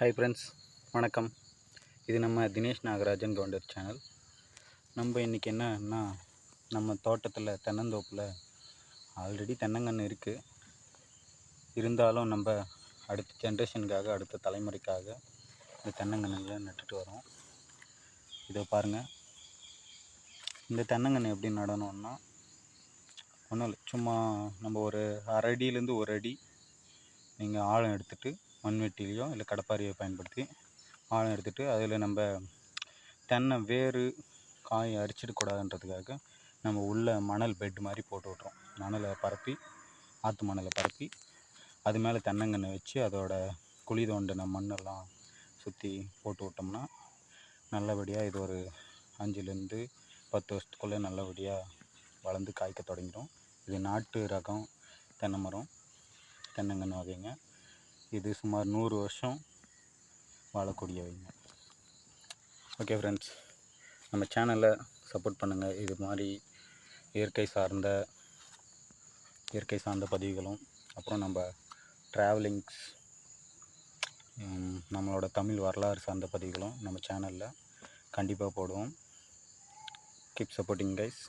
Hi friends, வணக்கம். இது நம்ம தினேஷ் நாகராஜன் கவுண்டர் சேனல். நம்ம இன்றைக்கி என்னன்னா, நம்ம தோட்டத்தில் தென்னந்தோப்பில் ஆல்ரெடி தென்னங்கன்று இருக்குது. இருந்தாலும் நம்ம அடுத்த ஜென்ரேஷனுக்காக, அடுத்த தலைமுறைக்காக இந்த தென்னங்கன்றுகளை நட்டுட்டு வரோம். இதை பாருங்கள். இந்த தென்னங்கன்று எப்படி நடணும்னா, ஒன்றும் இல்லை, சும்மா நம்ம ஒரு அரை அடியிலேருந்து ஒரு அடி நீங்கள் ஆழம் எடுத்துகிட்டு மண்வெட்டிலையோ இல்லை கடப்பாரியை பயன்படுத்தி ஆழம் எடுத்துகிட்டு அதில் நம்ம தென்னை வேறு காய் அரிச்சிடக்கூடாதுன்றதுக்காக நம்ம உள்ள மணல் பெட் மாதிரி போட்டு விட்றோம். மணலை பரப்பி, ஆற்று மணலை பரப்பி அது மேலே தென்னங்கன்று வச்சு அதோட குழி தோண்டின மண்ணெல்லாம் சுற்றி போட்டு விட்டோம்னா நல்லபடியாக இது ஒரு 5லேருந்து 10 வருஷத்துக்குள்ளே நல்லபடியாக வளர்ந்து காய்க்க தொடங்கிடும். இது நாட்டு ரகம் தென்னை மரம், தென்னங்கன்று வகைங்க. இது சுமார் 100 வருஷம் வாழக்கூடியவைங்க. ஓகே ஃப்ரெண்ட்ஸ், நம்ம சேனலை சப்போர்ட் பண்ணுங்கள். இது மாதிரி இயற்கை சார்ந்த பதிவுகளும், அப்புறம் நம்ம ட்ராவலிங்ஸ், நம்மளோட தமிழ் வரலாறு சார்ந்த பதிவுகளும் நம்ம சேனலில் கண்டிப்பாக போடுவோம். Keep supporting guys.